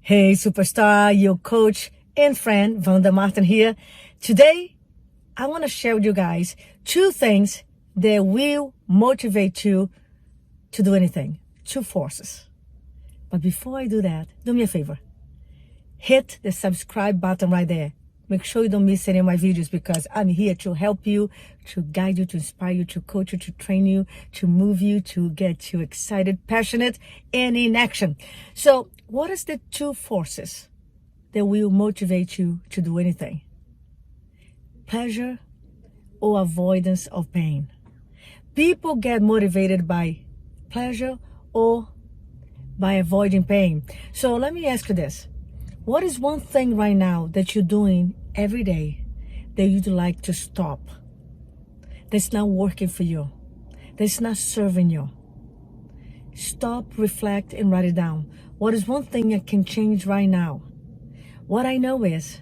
Hey, superstar, your coach and friend, Vanda here. Today, I want to share with you guys 2 things that will motivate you to do anything. 2 forces. But before I do that, do me a favor. Hit the subscribe button right there. Make sure you don't miss any of my videos because I'm here to help you, to guide you, to inspire you, to coach you, to train you, to move you, to get you excited, passionate, and in action. So, what is the 2 forces that will motivate you to do anything? Pleasure or avoidance of pain. People get motivated by pleasure or by avoiding pain. So let me ask you this. What is one thing right now that you're doing every day that you'd like to stop? That's not working for you. That's not serving you. Stop, reflect, and write it down. What is one thing that can change right now? What I know is,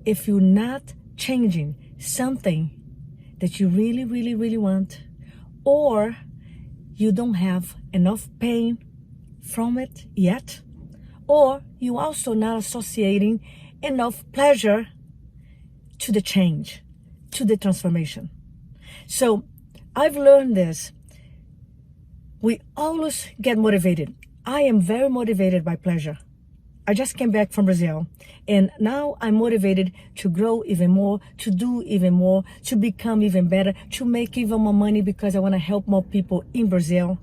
if you're not changing something that you really, really, really want, or you don't have enough pain from it yet, or you also not associating enough pleasure to the change, to the transformation. So I've learned this. We always get motivated. I am very motivated by pleasure. I just came back from Brazil, and now I'm motivated to grow even more, to do even more, to become even better, to make even more money because I want to help more people in Brazil.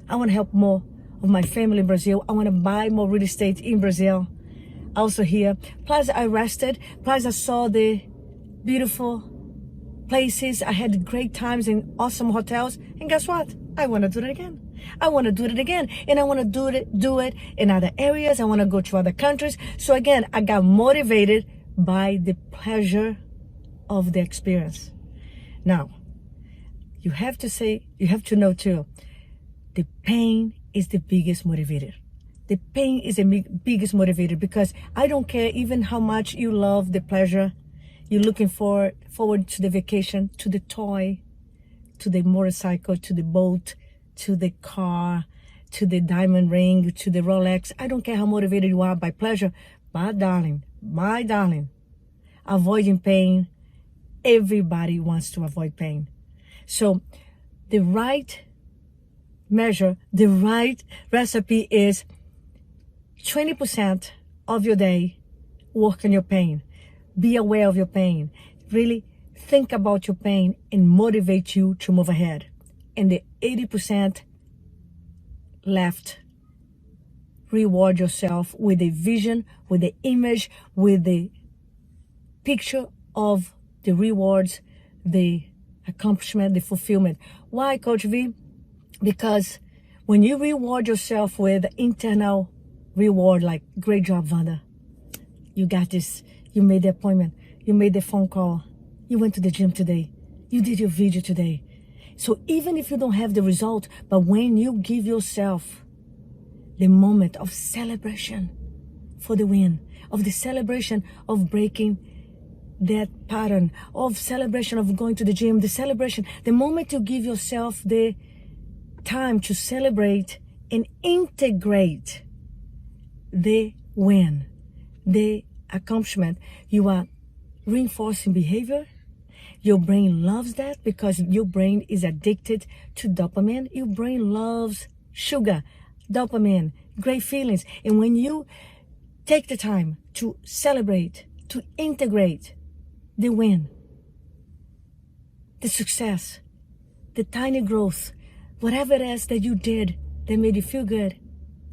I want to help more of my family in Brazil. I want to buy more real estate in Brazil, also here. Plus I rested, plus I saw the beautiful places. I had great times in awesome hotels, and guess what? I want to do it again. I want to do it again, and I want to do it in other areas. I want to go to other countries. So again, I got motivated by the pleasure of the experience. Now, you have to know too, the pain is the biggest motivator. The pain is the biggest motivator because I don't care even how much you love the pleasure. You're looking forward to the vacation, to the toy, to the motorcycle, to the boat, to the car, to the diamond ring, to the Rolex. I don't care how motivated you are by pleasure. My darling, avoiding pain, everybody wants to avoid pain. So the right measure, the right recipe is 20% of your day, work on your pain. Be aware of your pain. Really think about your pain and motivate you to move ahead. And the 80% left, reward yourself with a vision, with the image, with the picture of the rewards, the accomplishment, the fulfillment. Why, Coach V? Because when you reward yourself with internal reward, like, great job, Vanda. You got this. You made the appointment. You made the phone call. You went to the gym today. You did your video today. So even if you don't have the result, but when you give yourself the moment of celebration for the win, of the celebration of breaking that pattern, of celebration of going to the gym, the celebration, the moment you give yourself the time to celebrate and integrate the win, the accomplishment, you are reinforcing behavior. Your brain loves that because your brain is addicted to dopamine. Your brain loves sugar, dopamine, great feelings. And when you take the time to celebrate, to integrate the win, the success, the tiny growth, whatever it is that you did that made you feel good,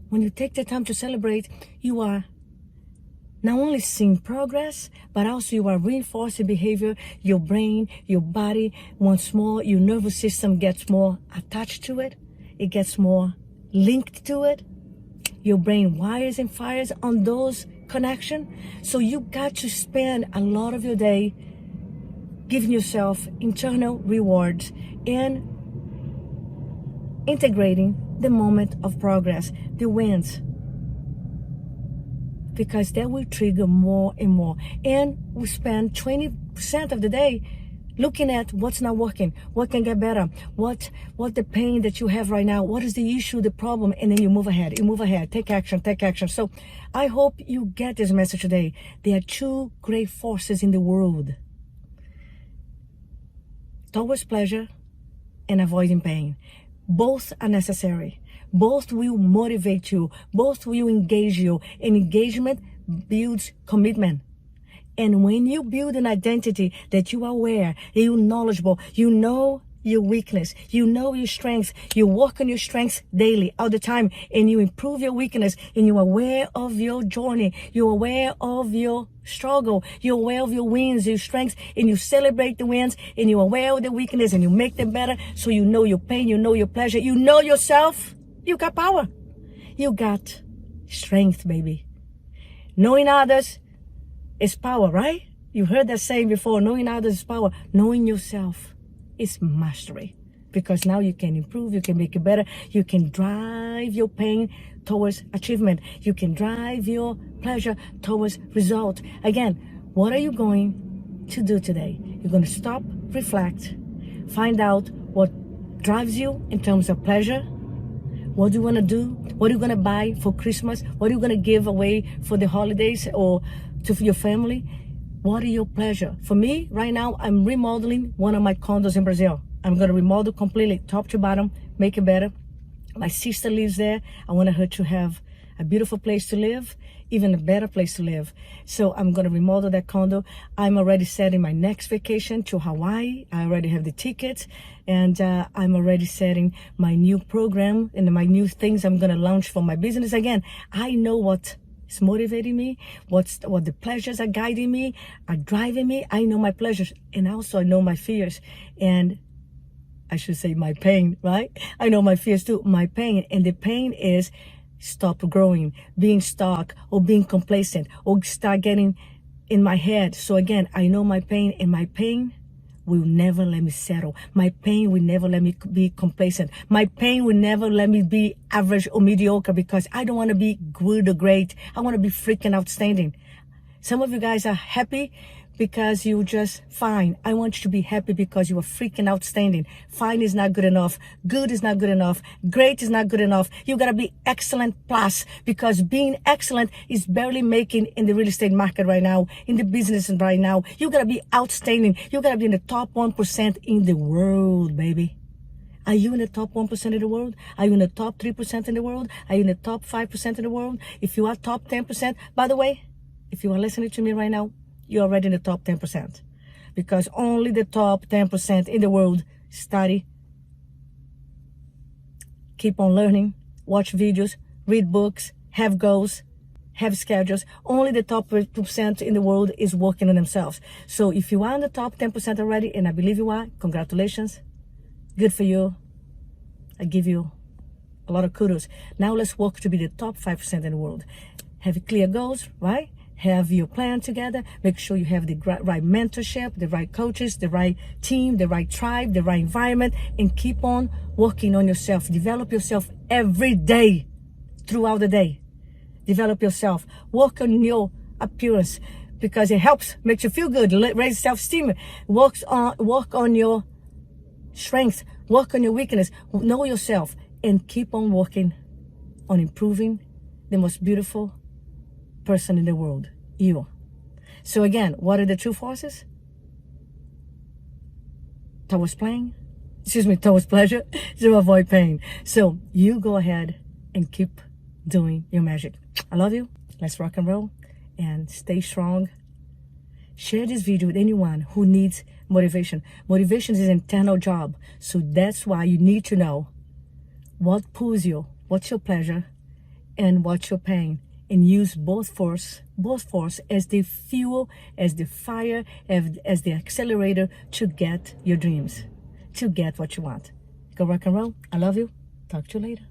when you take the time to celebrate, you are not only seeing progress, but also you are reinforcing behavior. Your brain, your body wants more. Your nervous system gets more attached to it. It gets more linked to it. Your brain wires and fires on those connections. So you got to spend a lot of your day giving yourself internal rewards and integrating the moment of progress, the wins, because that will trigger more and more. And we spend 20% of the day looking at what's not working, what can get better, what the pain that you have right now, what is the issue, the problem, and then you move ahead, take action, take action. So I hope you get this message today. There are two great forces in the world towards pleasure and avoiding pain. Both are necessary. Both will motivate you. Both will engage you. And engagement builds commitment. And when you build an identity that you are aware, you're knowledgeable, you know your weakness, you know your strengths, you work on your strengths daily, all the time, and you improve your weakness, and you're aware of your journey, you're aware of your struggle, you're aware of your wins, your strengths, and you celebrate the wins, and you're aware of the weakness, and you make them better, so you know your pain, you know your pleasure, you know yourself, you got power, you got strength, baby. Knowing others is power, right? You heard that saying before, knowing others is power. Knowing yourself is mastery, because now you can improve, you can make it better, you can drive your pain towards achievement, you can drive your pleasure towards result. Again, what are you going to do today? You're going to stop, reflect, find out what drives you in terms of pleasure. What do you want to do? What are you going to buy for Christmas? What are you going to give away for the holidays or to your family? What are your pleasure? For me, right now, I'm remodeling one of my condos in Brazil. I'm going to remodel completely, top to bottom, make it better. My sister lives there. I want her to have a beautiful place to live, even a better place to live. So I'm going to remodel that condo. I'm already setting my next vacation to Hawaii. I already have the tickets, and I'm already setting my new program and my new things I'm going to launch for my business. Again, I know what is motivating me, what the pleasures are guiding me, are driving me. I know my pleasures, and also I know my fears, and I should say my pain, right? I know my fears too, my pain, and the pain is stop growing, being stuck, or being complacent, or start getting in my head. So again, I know my pain, and my pain will never let me settle. My pain will never let me be complacent. My pain will never let me be average or mediocre, because I don't want to be good or great. I want to be freaking outstanding. Some of you guys are happy because you're just fine. I want you to be happy because you are freaking outstanding. Fine is not good enough. Good is not good enough. Great is not good enough. You gotta be excellent plus, because being excellent is barely making in the real estate market right now, in the business right now. You gotta be outstanding. You gotta be in the top 1% in the world, baby. Are you in the top 1% of the world? Are you in the top 3% in the world? Are you in the top 5% in the world? If you are top 10%, by the way, if you are listening to me right now, you're already in the top 10%, because only the top 10% in the world study, keep on learning, watch videos, read books, have goals, have schedules. Only the top 2% in the world is working on themselves. So if you are in the top 10% already, and I believe you are, congratulations. Good for you. I give you a lot of kudos. Now let's work to be the top 5% in the world. Have clear goals, right? Have your plan together. Make sure you have the right mentorship, the right coaches, the right team, the right tribe, the right environment, and keep on working on yourself. Develop yourself every day, throughout the day. Develop yourself. Work on your appearance, because it helps, makes you feel good, raise self-esteem. Work on your strengths, work on your weakness, know yourself, and keep on working on improving the most beautiful person in the world, you. So again, what are the two forces? Towards pleasure, to avoid pain. So you go ahead and keep doing your magic. I love you. Let's rock and roll and stay strong. Share this video with anyone who needs motivation. Motivation is an internal job. So that's why you need to know what pulls you, what's your pleasure, and what's your pain. And use both force as the fuel, as the fire, as the accelerator to get your dreams, to get what you want. Go rock and roll. I love you. Talk to you later.